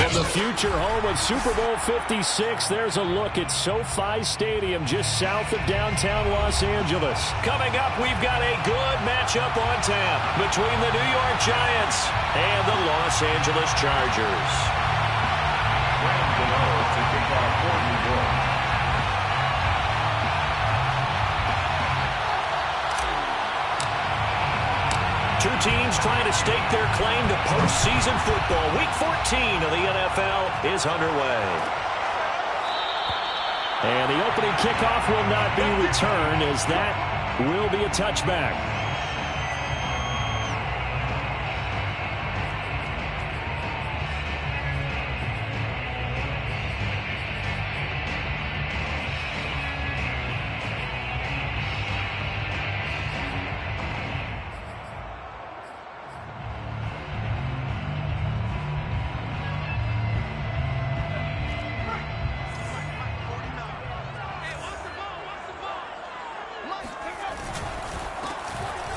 From the future home of Super Bowl 56, there's a look at SoFi Stadium just south of downtown Los Angeles. Coming up, we've got a good matchup on tap between the New York Giants and the Los Angeles Chargers. To kick off for New York. Two teams trying to stake their claim to postseason football. Week 14 of the NFL is underway. And the opening kickoff will not be returned, as that will be a touchback.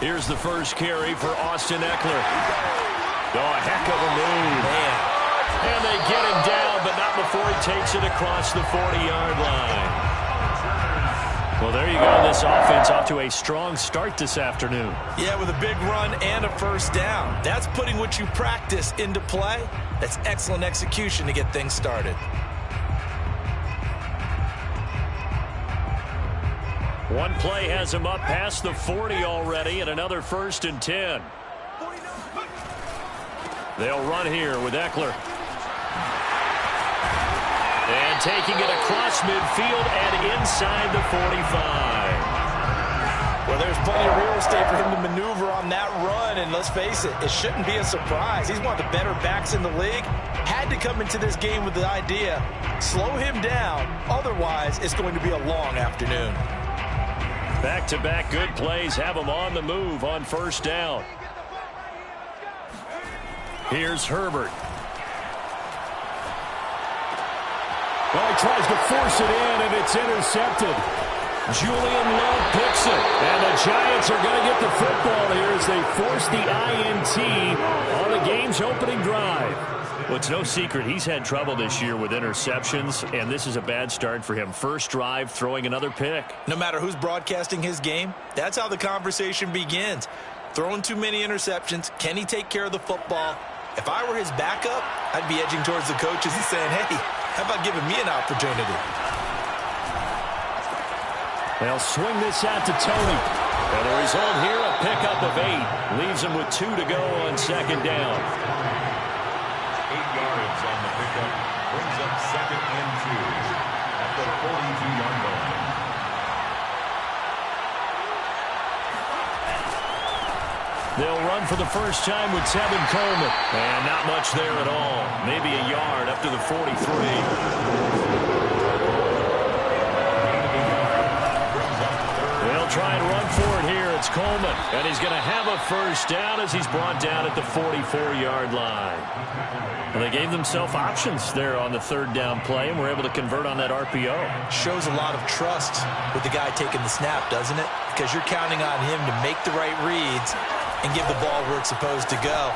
Here's the first carry for Austin Ekeler. Oh, a heck of a move. Man. And they get him down, but not before he takes it across the 40-yard line. Well, there you go. This offense off to a strong start this afternoon. Yeah, with a big run and a first down. That's putting what you practice into play. That's excellent execution to get things started. One play has him up past the 40 already, and another 1st and 10. They'll run here with Ekeler. And taking it across midfield and inside the 45. Well, there's plenty of real estate for him to maneuver on that run, and let's face it, it shouldn't be a surprise. He's one of the better backs in the league. Had to come into this game with the idea, slow him down, otherwise it's going to be a long afternoon. Back-to-back good plays have him on the move on first down. Here's Herbert. Well, he tries to force it in, and it's intercepted. Julian Love picks it, and the Giants are going to get the football here as they force the INT on the game's opening drive. Well, it's no secret he's had trouble this year with interceptions, and this is a bad start for him. First drive, throwing another pick. No matter who's broadcasting his game, that's how the conversation begins. Throwing too many interceptions, can he take care of the football? If I were his backup, I'd be edging towards the coaches and saying, hey, how about giving me an opportunity? They'll swing this out to Tony. And the result here, a pickup of 8. Leaves him with 2 to go on second down. 8 yards on the pickup. Brings up 2nd and 2 at the 42-yard line. They'll run for the first time with Tevin Coleman. And not much there at all. Maybe a yard up to the 43. Try and run for it here. It's Coleman. And he's going to have a first down as he's brought down at the 44-yard line. And they gave themselves options there on the 3rd down play and were able to convert on that RPO. Shows a lot of trust with the guy taking the snap, doesn't it? Because you're counting on him to make the right reads and give the ball where it's supposed to go.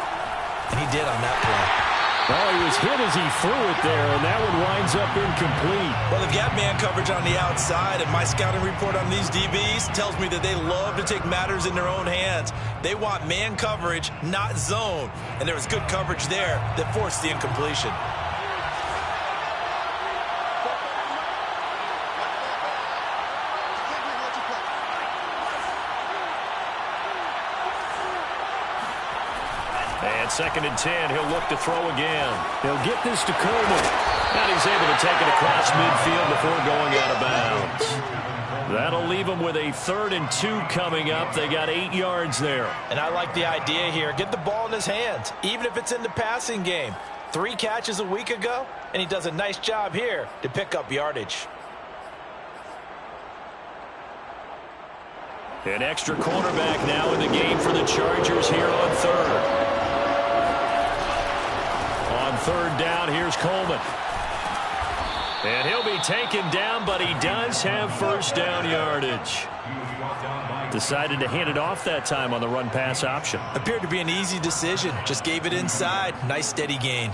And he did on that play. Well, he was hit as he threw it there, and that one winds up incomplete. Well, they've got man coverage on the outside, and my scouting report on these DBs tells me that they love to take matters in their own hands. They want man coverage, not zone. And there was good coverage there that forced the incompletion. And 2nd and 10, he'll look to throw again. He'll get this to Coleman. And he's able to take it across midfield before going out of bounds. That'll leave him with a 3rd and 2 coming up. They got 8 yards there. And I like the idea here. Get the ball in his hands, even if it's in the passing game. 3 catches a week ago, and he does a nice job here to pick up yardage. An extra cornerback now in the game for the Chargers here on 3rd. On 3rd down, here's Coleman. And he'll be taken down, but he does have first down yardage. Decided to hand it off that time on the run-pass option. Appeared to be an easy decision. Just gave it inside. Nice steady gain.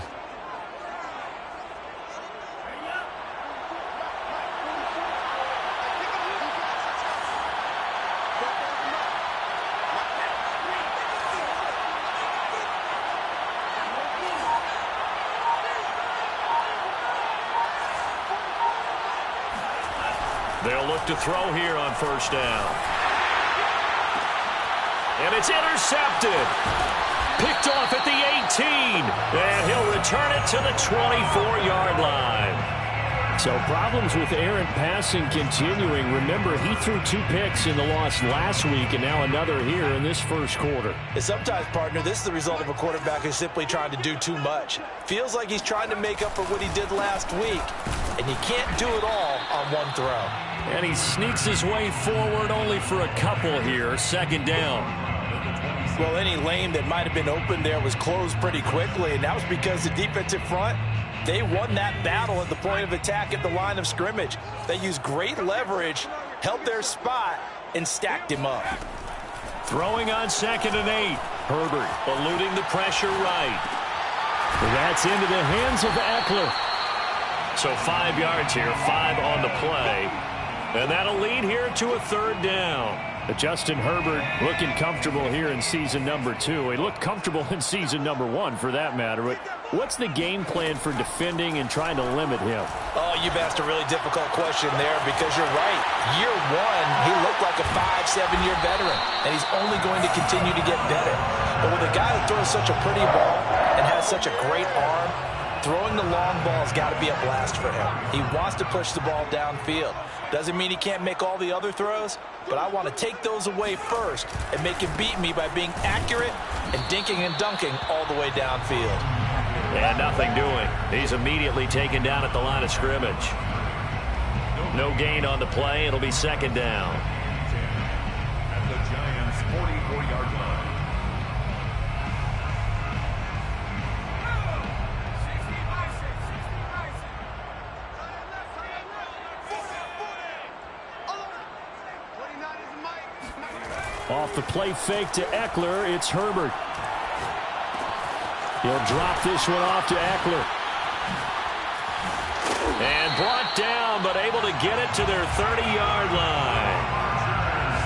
look to throw here on first down. And it's intercepted. Picked off at the 18. And he'll return it to the 24-yard line. So problems with errant passing continuing. Remember, he threw 2 picks in the loss last week and now another here in this first quarter. And sometimes, partner, this is the result of a quarterback who's simply trying to do too much. Feels like he's trying to make up for what he did last week, and you can't do it all on one throw. And he sneaks his way forward only for a couple here. Second down. Well, any lane that might have been open there was closed pretty quickly, and that was because the defensive front, they won that battle at the point of attack at the line of scrimmage. They used great leverage, held their spot, and stacked him up. Throwing on 2nd and 8. Herbert eluding the pressure right. That's into the hands of Eckler. So 5 yards here, 5 on the play. And that'll lead here to a 3rd down. Justin Herbert looking comfortable here in season number 2. He looked comfortable in season number 1 for that matter. But what's the game plan for defending and trying to limit him? Oh, you've asked a really difficult question there because you're right. Year 1, he looked like a 5-7-year veteran, and he's only going to continue to get better. But with a guy who throws such a pretty ball and has such a great arm, throwing the long ball has got to be a blast for him. He wants to push the ball downfield. Doesn't mean he can't make all the other throws, but I want to take those away first and make him beat me by being accurate and dinking and dunking all the way downfield. And nothing doing. He's immediately taken down at the line of scrimmage. No gain on the play. It'll be 2nd down. At the Giants' 44-yard line. Off the play fake to Eckler, it's Herbert. He'll drop this one off to Eckler. And brought down, but able to get it to their 30-yard line.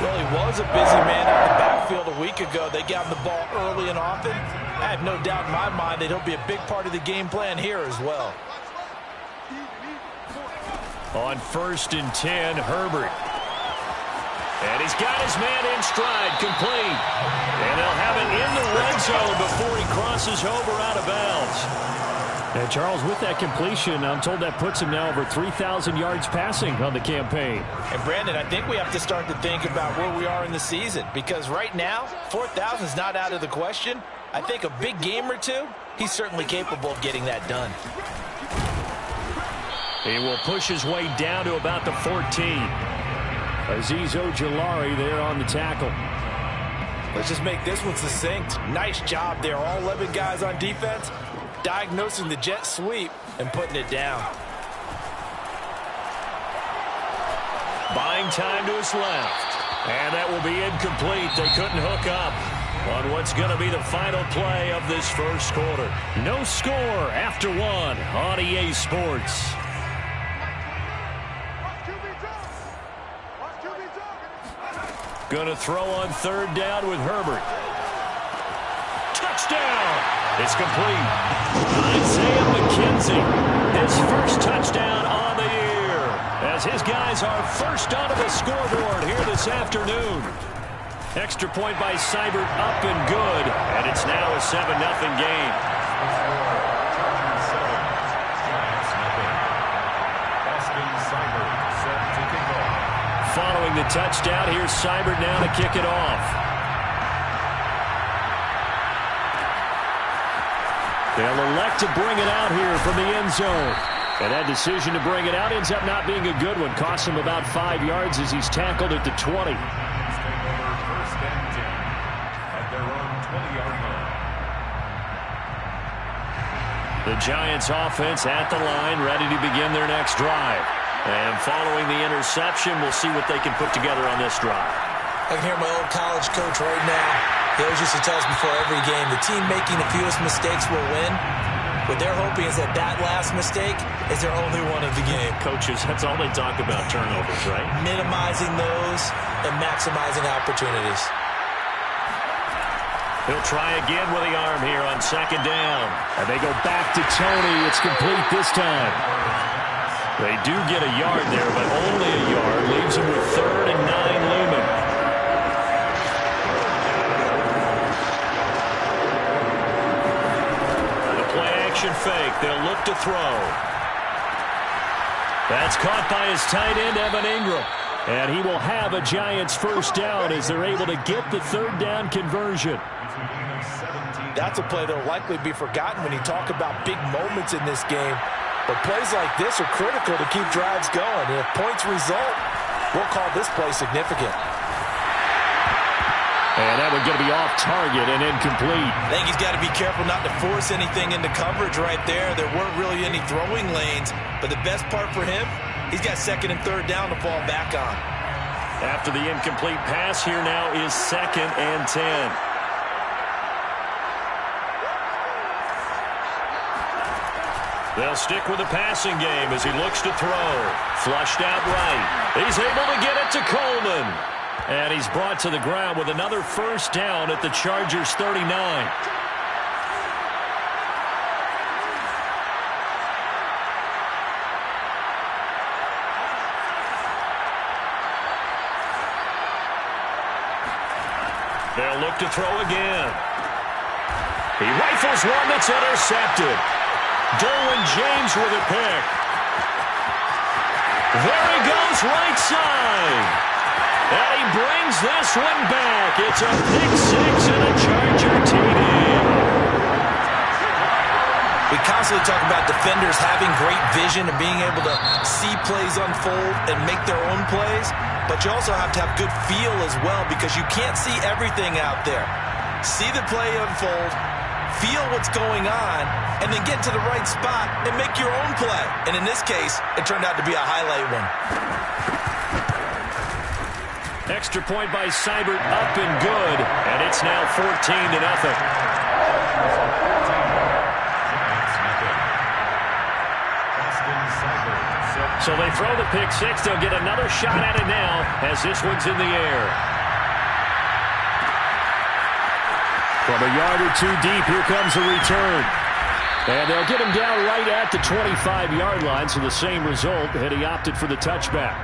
Well, he was a busy man out the backfield a week ago. They got him the ball early and often. I have no doubt in my mind that he'll be a big part of the game plan here as well. On 1st and 10, Herbert. And he's got his man in stride, complete. And they'll have it in the red zone before he crosses over out of bounds. And Charles, with that completion, I'm told that puts him now over 3,000 yards passing on the campaign. And Brandon, I think we have to start to think about where we are in the season, because right now, 4,000 is not out of the question. I think a big game or two, he's certainly capable of getting that done. He will push his way down to about the 14. Azeez Ojulari there on the tackle. Let's just make this one succinct. Nice job there. All 11 guys on defense diagnosing the jet sweep and putting it down. Buying time to his left. And that will be incomplete. They couldn't hook up on what's going to be the final play of this first quarter. No score after 1 on EA Sports. Going to throw on 3rd down with Herbert. Touchdown! It's complete. Isaiah McKenzie, his first touchdown on the year, as his guys are first onto the scoreboard here this afternoon. Extra point by Seibert up and good, and it's now a 7-0 game. Following the touchdown, here's Seibert now to kick it off. They'll elect to bring it out here from the end zone. And that decision to bring it out ends up not being a good one. Costs him about 5 yards as he's tackled at the 20. First and 10 at their own 20-yard line. The Giants offense at the line, ready to begin their next drive. And following the interception, we'll see what they can put together on this drive. I can hear my old college coach right now. He always used to tell us before every game, the team making the fewest mistakes will win. What they're hoping is that last mistake is their only one of the game. Coaches, that's all they talk about, turnovers, right? Minimizing those and maximizing opportunities. He'll try again with the arm here on 2nd down. And they go back to Tony. It's complete this time. They do get a yard there, but only a yard. Leaves them with 3rd and 9 looming. The play-action fake. They'll look to throw. That's caught by his tight end, Evan Ingram. And he will have a Giants first down as they're able to get the 3rd down conversion. That's a play that will likely be forgotten when you talk about big moments in this game. But plays like this are critical to keep drives going. And if points result, we'll call this play significant. And that one's going to be off target and incomplete. I think he's got to be careful not to force anything into coverage right there. There weren't really any throwing lanes. But the best part for him, he's got 2nd and 3rd down to fall back on. After the incomplete pass, here now is 2nd and 10. They'll stick with the passing game as he looks to throw. Flushed out right. He's able to get it to Coleman. And he's brought to the ground with another first down at the Chargers' 39. They'll look to throw again. He rifles one that's intercepted. Derwin James with a pick. There he goes, right side. And he brings this one back. It's a pick 6 and a Charger TD. We constantly talk about defenders having great vision and being able to see plays unfold and make their own plays. But you also have to have good feel as well because you can't see everything out there. See the play unfold, feel what's going on, and then get to the right spot and make your own play. And in this case, it turned out to be a highlight one. Extra point by Seibert, up and good, and it's now 14-0. So they throw the pick 6. They'll get another shot at it now as this one's in the air. From a yard or two deep, here comes a return. And they'll get him down right at the 25-yard line, so the same result had he opted for the touchback.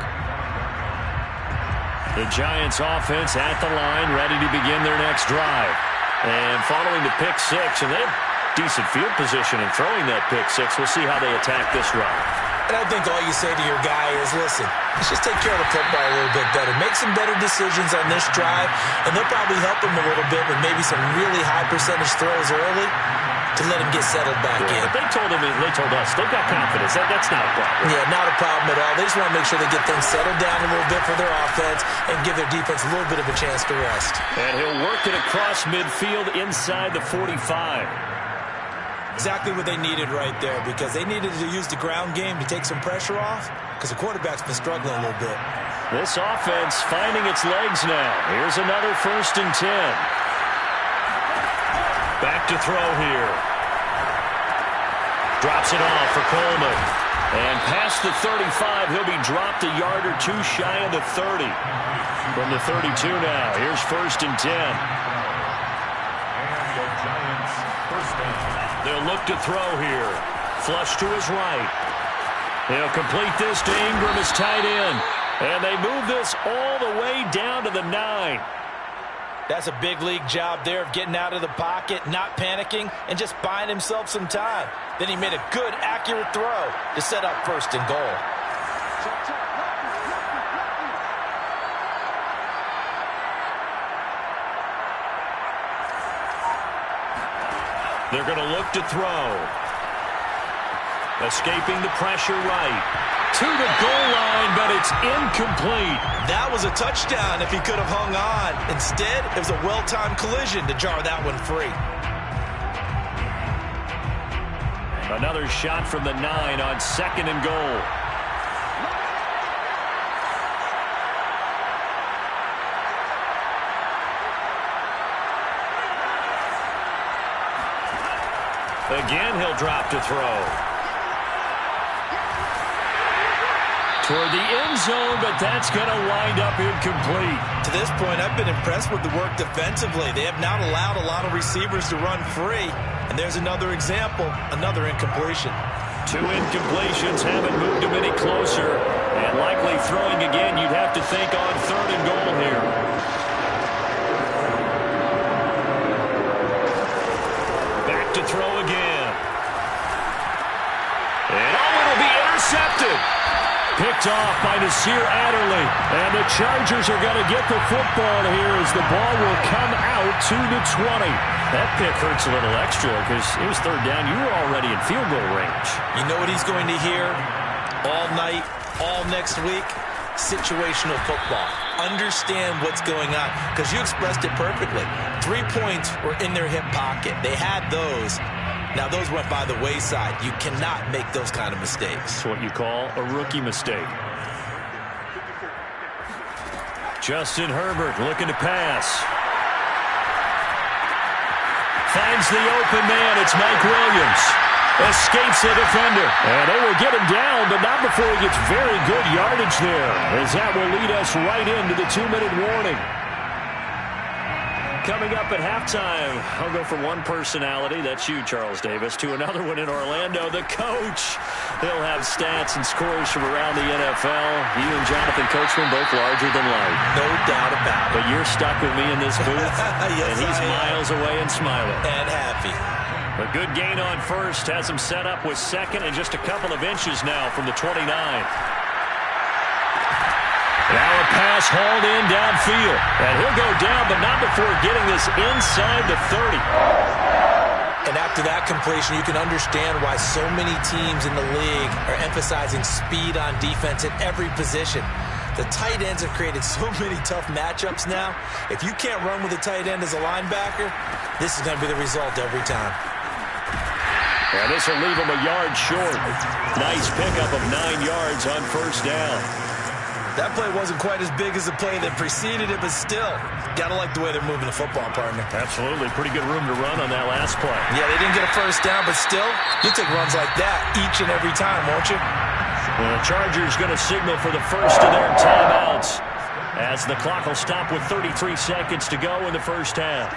The Giants offense at the line, ready to begin their next drive. And following the pick 6, and they have decent field position in throwing that pick 6. We'll see how they attack this drive. And I think all you say to your guy is, listen, let's just take care of the football a little bit better. Make some better decisions on this drive, and they'll probably help him a little bit with maybe some really high percentage throws early to let him get settled back in. But they told us, they've got confidence. That's not a problem. Yeah, not a problem at all. They just want to make sure they get things settled down a little bit for their offense and give their defense a little bit of a chance to rest. And he'll work it across midfield inside the 45. Exactly what they needed right there because they needed to use the ground game to take some pressure off because the quarterback's been struggling a little bit. This offense finding its legs now. Here's another 1st and 10. Back to throw here. Drops it off for Coleman. And past the 35, he'll be dropped a yard or two shy of the 30. From the 32 now, here's 1st and 10. And the Giants first down. They'll look to throw here. Flush to his right. He'll complete this to Ingram, his tight end. And they move this all the way down to the 9. That's a big league job there of getting out of the pocket, not panicking, and just buying himself some time. Then he made a good, accurate throw to set up 1st and goal. They're going to look to throw. Escaping the pressure right. To the goal line, but it's incomplete. That was a touchdown if he could have hung on. Instead, it was a well-timed collision to jar that one free. Another shot from the 9 on 2nd and goal. Again, he'll drop to throw. Toward the end zone, but that's going to wind up incomplete. To this point, I've been impressed with the work defensively. They have not allowed a lot of receivers to run free. And there's another example, another incompletion. 2 incompletions haven't moved him any closer. And likely throwing again, you'd have to think on 3rd and goal here. Back to throw again. And it'll be intercepted. Picked off by Nasir Adderley. And the Chargers are going to get the football here as the ball will come out to the 20. That pick hurts a little extra because it was 3rd down. You were already in field goal range. You know what he's going to hear all night, all next week? Situational football. Understand what's going on because you expressed it perfectly. 3 points were in their hip pocket. They had those. Now, those went by the wayside. You cannot make those kind of mistakes. It's what you call a rookie mistake. Justin Herbert looking to pass. Finds the open man. It's Mike Williams. Escapes the defender. And they will get him down, but not before he gets very good yardage there, as that will lead us right into the 2-minute warning. Coming up at halftime, I'll go from one personality, that's you, Charles Davis, to another one in Orlando, the coach. He'll have stats and scores from around the NFL. You and Jonathan Coachman, both larger than life. No doubt about it. But you're stuck with me in this booth, yes, and he's miles away and smiling. And happy. A good gain on first, has him set up with 2nd and just a couple of inches now from the 29. Now a pass hauled in downfield. And he'll go down, but not before getting this inside the 30. And after that completion, you can understand why so many teams in the league are emphasizing speed on defense at every position. The tight ends have created so many tough matchups now. If you can't run with a tight end as a linebacker, this is going to be the result every time. And this will leave him a yard short. Nice pickup of 9 yards on 1st down. That play wasn't quite as big as the play that preceded it, but still, got to like the way they're moving the football, partner. Absolutely. Pretty good room to run on that last play. Yeah, they didn't get a 1st down, but still, you take runs like that each and every time, won't you? Well, the Chargers going to signal for the first of their timeouts as the clock will stop with 33 seconds to go in the 1st half.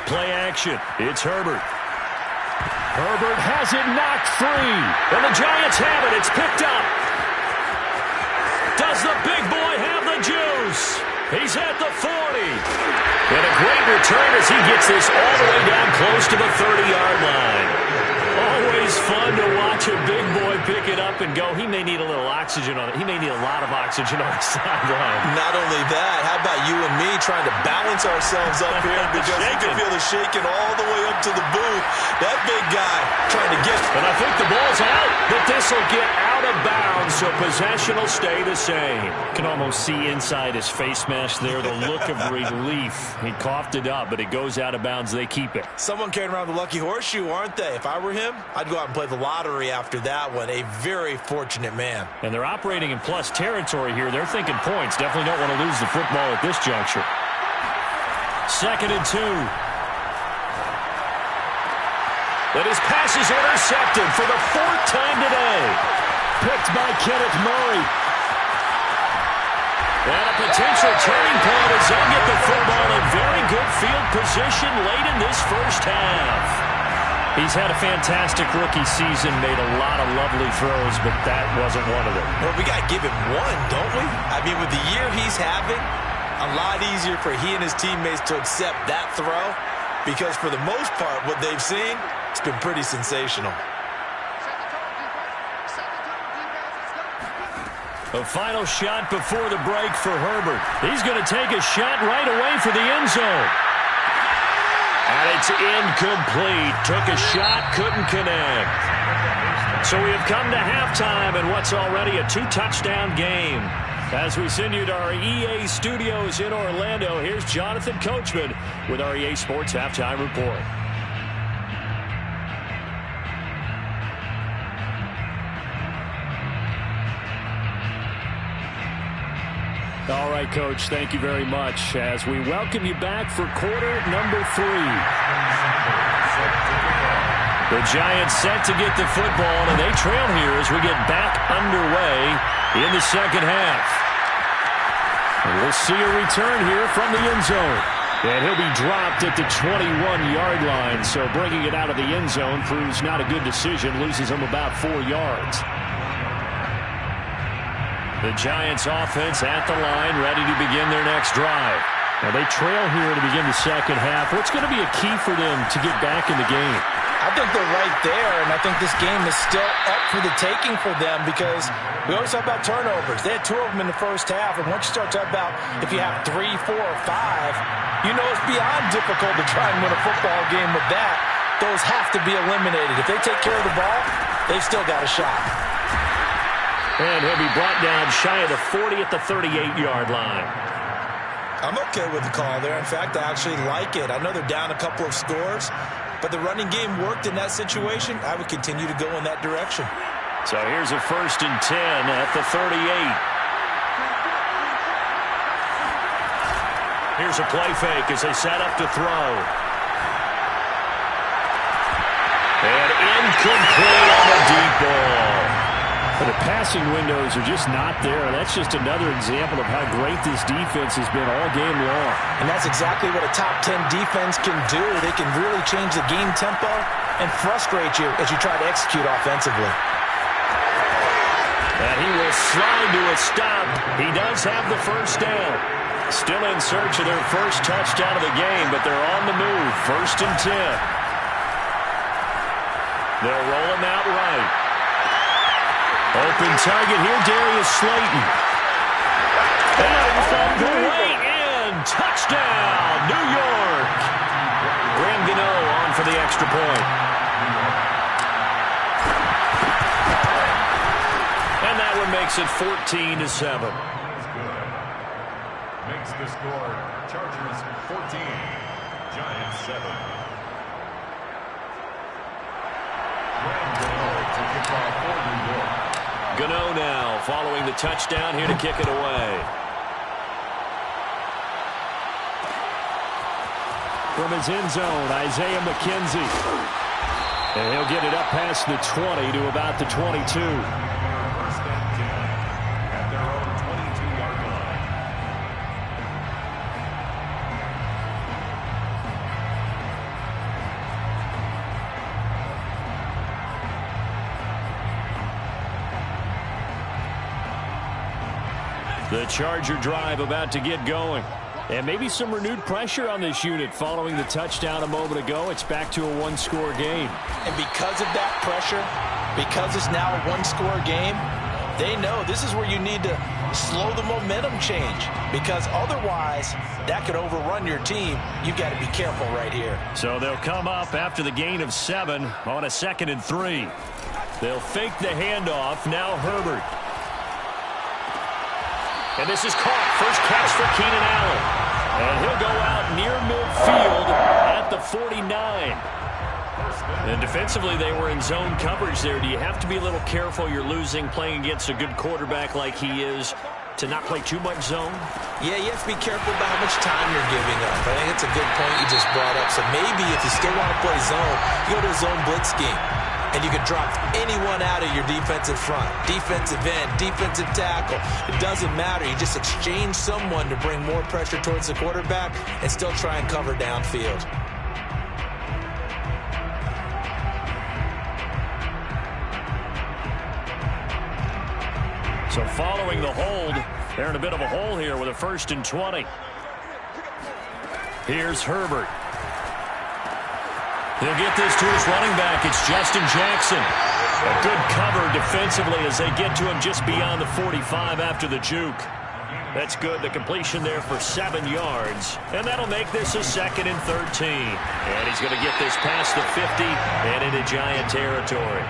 Play action. It's Herbert. Herbert has it knocked free. And the Giants have it. It's picked up. Does the big boy have the juice? He's at the 40. And a great return as he gets this all the way down close to the 30-yard line. Always fun to watch a big boy pick it up and go. He may need a little oxygen on it. He may need a lot of oxygen on the sideline. Not only that, how about you and me trying to balance ourselves up here because you can feel the shaking all the way up to the booth. That big guy trying to get. And I think the ball's out, but this will get out of bounds, so possession will stay the same. You can almost see inside his face mask there the look of relief. He coughed it up, but it goes out of bounds. They keep it. Someone carrying around the lucky horseshoe, aren't they? If I were him, I'd go out and play the lottery after that one. A very fortunate man. And they're operating in plus territory here. They're thinking points. Definitely don't want to lose the football at this juncture. 2nd and 2. But his pass is intercepted for the 4th time today. Picked by Kenneth Murray. And a potential turning point as they'll get the football in very good field position late in this 1st half. He's had a fantastic rookie season, made a lot of lovely throws, but that wasn't one of them. Well, we got to give him one, don't we? I mean, with the year he's having, a lot easier for he and his teammates to accept that throw because for the most part, what they've seen, it's been pretty sensational. A final shot before the break for Herbert. He's going to take a shot right away for the end zone. And it's incomplete. Took a shot, couldn't connect. So we have come to halftime in what's already a 2-touchdown game. As we send you to our EA studios in Orlando, here's Jonathan Coachman with our EA Sports Halftime Report. All right, Coach, thank you very much as we welcome you back for quarter number 3. The Giants set to get the football, and they trail here as we get back underway in the 2nd half. And we'll see a return here from the end zone. And he'll be dropped at the 21-yard line. So bringing it out of the end zone proves not a good decision. Loses him about 4 yards. The Giants offense at the line, ready to begin their next drive. Now they trail here to begin the second half. What's going to be a key for them to get back in the game? I think they're right there, and I think this game is still up for the taking for them because we always talk about turnovers. They had 2 of them in the first half, and once you start talking about if you have 3, 4, or 5, you know it's beyond difficult to try and win a football game with that. Those have to be eliminated. If they take care of the ball, they've still got a shot. And he'll be brought down shy of the 40 at the 38-yard line. I'm okay with the call there. In fact, I actually like it. I know they're down a couple of scores, but the running game worked in that situation. I would continue to go in that direction. So here's a 1st and 10 at the 38. Here's a play fake as they set up to throw. And incomplete on the deep ball. But the passing windows are just not there. That's just another example of how great this defense has been all game long. And that's exactly what a top 10 defense can do. They can really change the game tempo and frustrate you as you try to execute offensively. And he will slide to a stop. He does have the first down. Still in search of their first touchdown of the game, but they're on the move. 1st and 10. They'll roll him out right. Open target here, Darius Slayton. And from the way in, touchdown, New York. Graham Gano on for the extra point. And that one makes it 14-7. Makes the score Chargers 14, Giants 7. Graham Gano to kick off for New York. Gano now following the touchdown here to kick it away. From his end zone, Isaiah McKenzie. And he'll get it up past the 20 to about the 22. 1st and 10 at their own 22-yard line. The Charger drive about to get going. And maybe some renewed pressure on this unit following the touchdown a moment ago. It's back to a 1-score game. And because of that pressure, because it's now a 1-score game, they know this is where you need to slow the momentum change. Because otherwise, that could overrun your team. You've got to be careful right here. So they'll come up after the gain of 7 on a 2nd and 3. They'll fake the handoff. Now Herbert. And this is caught. First catch for Keenan Allen. And he'll go out near midfield at the 49. And defensively, they were in zone coverage there. Do you have to be a little careful? You're losing, playing against a good quarterback like he is, to not play too much zone? Yeah, you have to be careful about how much time you're giving up. I think it's a good point you just brought up. So maybe if you still want to play zone, you go to a zone blitz scheme. And you can drop anyone out of your defensive front. Defensive end, defensive tackle. It doesn't matter. You just exchange someone to bring more pressure towards the quarterback and still try and cover downfield. So following the hold, they're in a bit of a hole here with a 1st and 20. Here's Herbert. He'll get this to his running back. It's Justin Jackson. A good cover defensively as they get to him just beyond the 45 after the juke. That's good. The completion there for 7 yards. And that'll make this a 2nd and 13. And he's going to get this past the 50 and into Giant territory.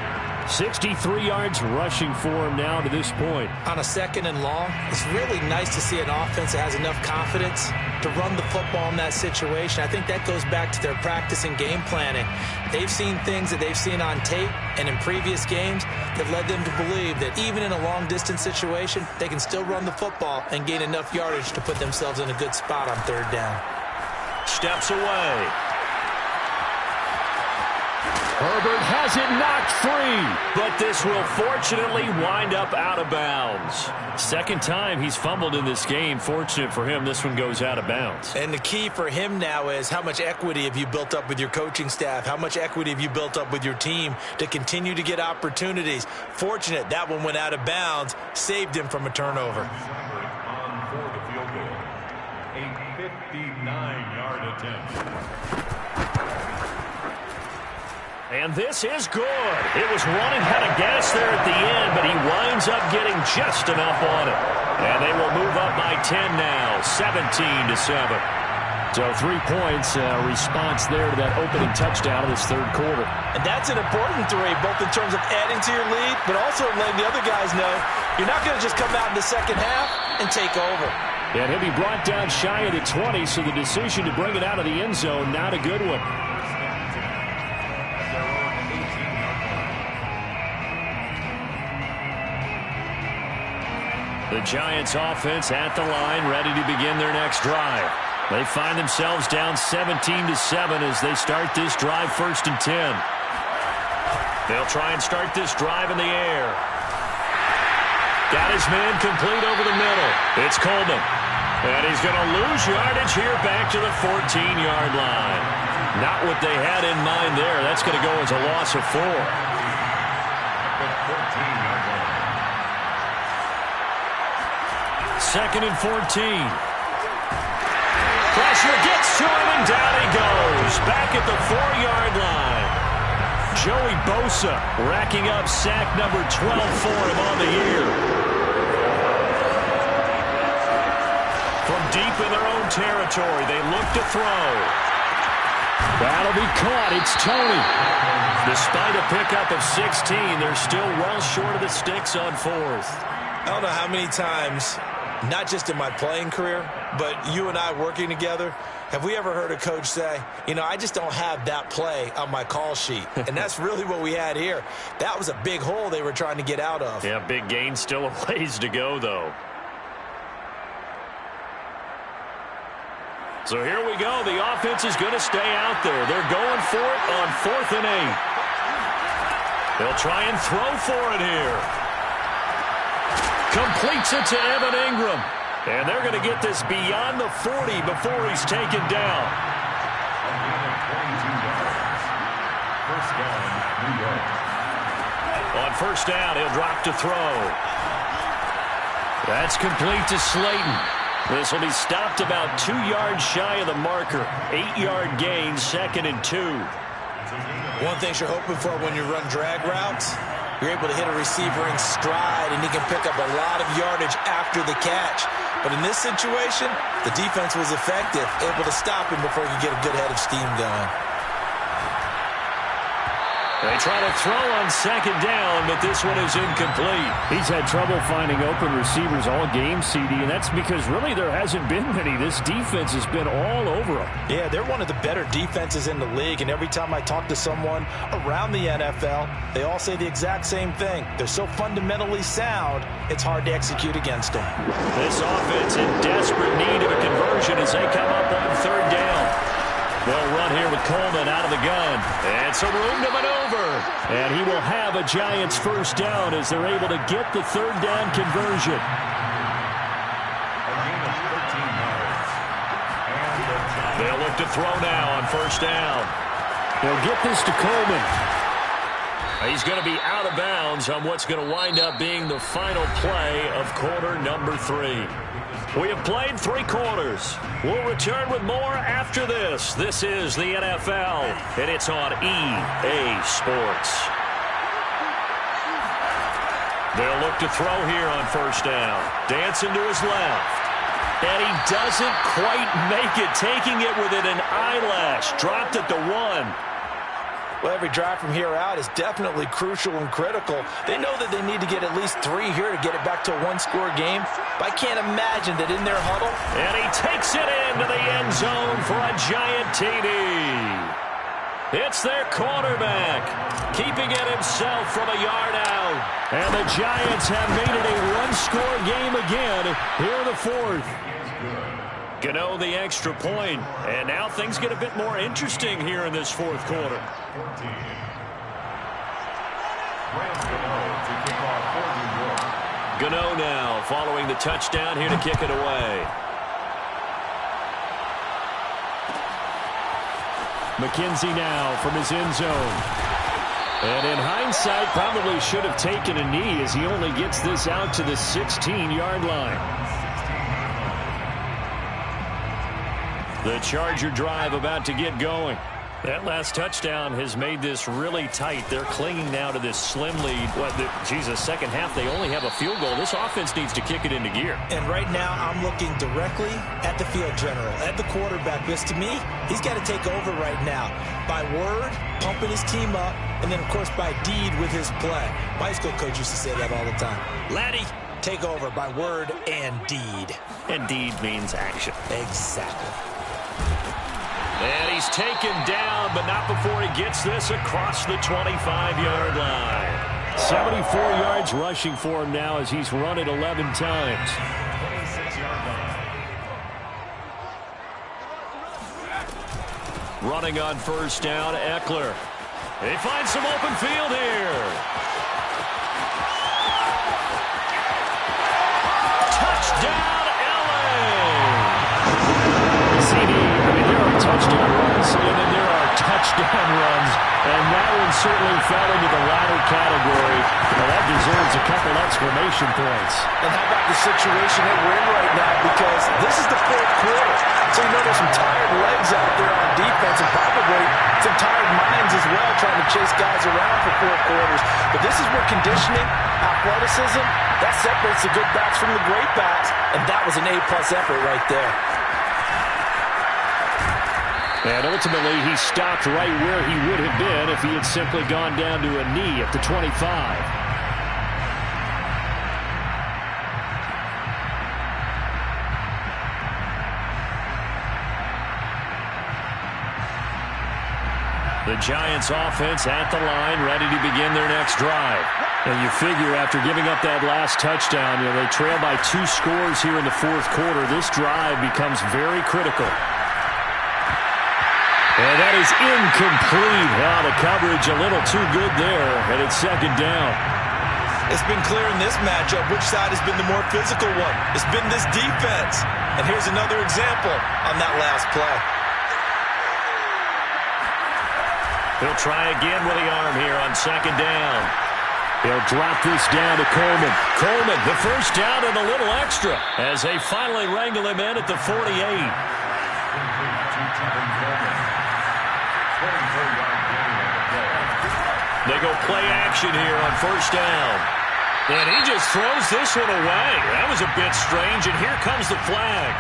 63 yards rushing for him now to this point. On a 2nd and long, it's really nice to see an offense that has enough confidence to run the football in that situation. I think that goes back to their practice and game planning. They've seen things that they've seen on tape and in previous games that led them to believe that even in a long-distance situation, they can still run the football and gain enough yardage to put themselves in a good spot on 3rd down. Steps away. Herbert has it knocked free, but this will fortunately wind up out of bounds. Second time he's fumbled in this game. Fortunate for him, this one goes out of bounds. And the key for him now is how much equity have you built up with your coaching staff? How much equity have you built up with your team to continue to get opportunities? Fortunate that one went out of bounds, saved him from a turnover. On for the field goal. A 59-yard attempt. And this is good. It was running out of gas there at the end, but he winds up getting just enough on it. And they will move up by 10 now, 17-7. So 3 points, response there to that opening touchdown of this third quarter. And that's an important 3, both in terms of adding to your lead, but also letting the other guys know you're not going to just come out in the second half and take over. And he'll be brought down shy of the 20, so the decision to bring it out of the end zone, not a good one. The Giants offense at the line, ready to begin their next drive. They find themselves down 17-7 as they start this drive 1st and 10. They'll try and start this drive in the air. Got his man complete over the middle. It's Coleman. And he's going to lose yardage here back to the 14-yard line. Not what they had in mind there. That's going to go as a loss of 4. Second and 14. Pressure gets to him, and down he goes. Back at the 4-yard line. Joey Bosa racking up sack number 12 for him on the year. From deep in their own territory, they look to throw. That'll be caught. It's Toney. Despite a pickup of 16, they're still well short of the sticks on 4th. I don't know how many times, not just in my playing career, but you and I working together, have we ever heard a coach say, you know, I just don't have that play on my call sheet. And that's really what we had here. That was a big hole they were trying to get out of. Yeah, big gain, still a ways to go, though. So here we go. The offense is going to stay out there. They're going for it on 4th and 8. They'll try and throw for it here. Completes it to Evan Ingram. And they're going to get this beyond the 40 before he's taken down. First down, New York. On 1st down, he'll drop to throw. That's complete to Slayton. This will be stopped about 2 yards shy of the marker. 8-yard gain, 2nd and 2. One thing you're hoping for when you run drag routes, you're able to hit a receiver in stride, and he can pick up a lot of yardage after the catch. But in this situation, the defense was effective, able to stop him before he could get a good head of steam going. They try to throw on 2nd down, but this one is incomplete. He's had trouble finding open receivers all game, CD, and that's because really there hasn't been many. This defense has been all over them. Yeah, they're one of the better defenses in the league, and every time I talk to someone around the NFL, they all say the exact same thing. They're so fundamentally sound, it's hard to execute against them. This offense in desperate need of a conversion as they come up on 3rd down. They'll run here with Coleman out of the gun. And some room to maneuver. And he will have a Giants 1st down as they're able to get the 3rd down conversion. A gain of 13 yards. And They'll look to throw now on 1st down. They'll get this to Coleman. He's going to be out of bounds on what's going to wind up being the final play of quarter number 3. We have played 3 quarters. We'll return with more after this. This is the NFL, and it's on EA Sports. They'll look to throw here on 1st down. Dancing to his left. And he doesn't quite make it, taking it within an eyelash. Dropped it to 1. Well, every drive from here out is definitely crucial and critical. They know that they need to get at least 3 here to get it back to a 1-score game. But I can't imagine that in their huddle. And he takes it into the end zone for a Giant TD. It's their quarterback, keeping it himself from a yard out. And the Giants have made it a 1-score game again here in the 4th. Gano the extra point, and now things get a bit more interesting here in this fourth quarter. Gano now following the touchdown here to kick it away. McKenzie now from his end zone. And in hindsight, probably should have taken a knee as he only gets this out to the 16-yard line. The Charger drive about to get going. That last touchdown has made this really tight. They're clinging now to this slim lead. Second half, they only have a field goal. This offense needs to kick it into gear. And right now, I'm looking directly at the field general, at the quarterback, because to me, he's got to take over right now. By word, pumping his team up, and then, of course, by deed with his play. My high school coach used to say that all the time. Laddie, take over by word and deed. And deed means action. Exactly. And he's taken down, but not before he gets this across the 25-yard line. 74 yards rushing for him now as he's run it 11 times. Running on first down, Eckler. They find some open field here. Touchdown, LA! CD. There are touchdown runs, and then there are touchdown runs, and that one certainly fell into the latter category. Well, that deserves a couple exclamation points. And how about the situation that we're in right now? Because this is the fourth quarter, so you know there's some tired legs out there on defense, and probably some tired minds as well, trying to chase guys around for 4 quarters. But this is where conditioning, athleticism, that separates the good backs from the great backs, and that was an A-plus effort right there. And ultimately, he stopped right where he would have been if he had simply gone down to a knee at the 25. The Giants offense at the line, ready to begin their next drive. And you figure after giving up that last touchdown, they trail by 2 scores here in the fourth quarter. This drive becomes very critical. And that is incomplete. The coverage a little too good there, and it's second down. It's been clear in this matchup which side has been the more physical one. It's been this defense. And here's another example on that last play. He'll try again with the arm here on second down. He'll drop this down to Coleman. Coleman, the first down and a little extra as they finally wrangle him in at the 48. They go play action here on first down. And he just throws this one away. That was a bit strange, and here comes the flag.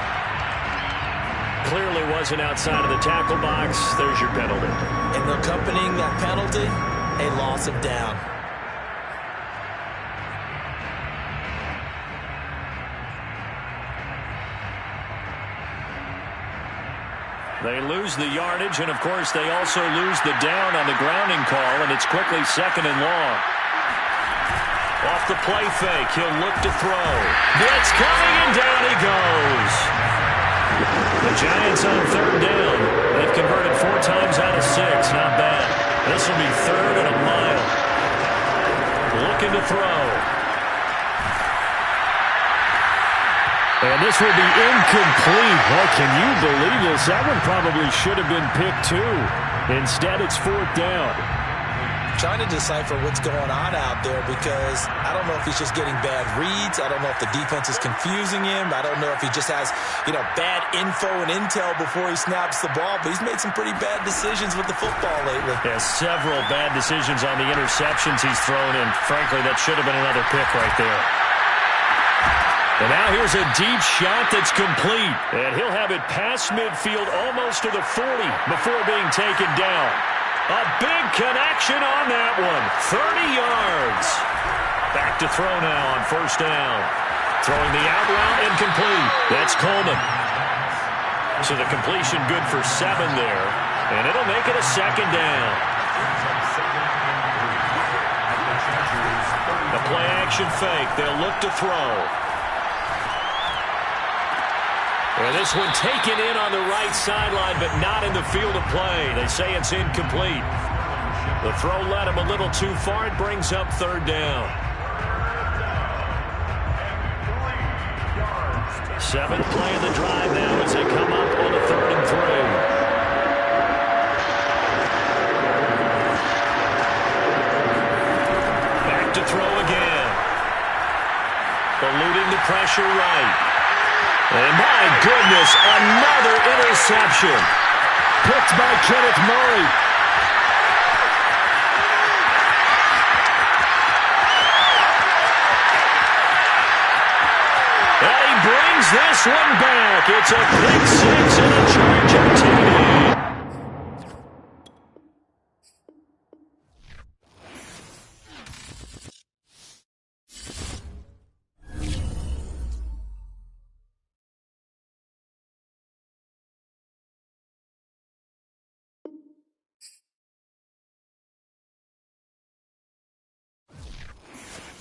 Clearly wasn't outside of the tackle box. There's your penalty. And accompanying that penalty, a loss of down. They lose the yardage, and, of course, they also lose the down on the grounding call, and it's quickly second and long. Off the play fake, he'll look to throw. Blitz coming, and down he goes. The Giants on third down. They've converted 4 times out of 6. Not bad. This will be third and a mile. Looking to throw. And this will be incomplete. Well, can you believe this? That one probably should have been picked too. Instead, it's fourth down. Trying to decipher what's going on out there because I don't know if he's just getting bad reads. I don't know if the defense is confusing him. I don't know if he just has, bad info and intel before he snaps the ball. But he's made some pretty bad decisions with the football lately. Yeah, several bad decisions on the interceptions he's thrown, and frankly, that should have been another pick right there. And now here's a deep shot that's complete. And he'll have it past midfield almost to the 40 before being taken down. A big connection on that one. 30 yards. Back to throw now on first down. Throwing the out route incomplete. That's Coleman. So the completion good for 7 there. And it'll make it a second down. The play action fake. They'll look to throw. And this one taken in on the right sideline, but not in the field of play. They say it's incomplete. The throw led him a little too far. It brings up third down. Seventh play of the drive now as they come up on a 3rd and 3. Back to throw again. Eluding the pressure right. And my goodness, another interception. Picked by Kenneth Murray. And he brings this one back. It's a pick 6 and a Charger TD.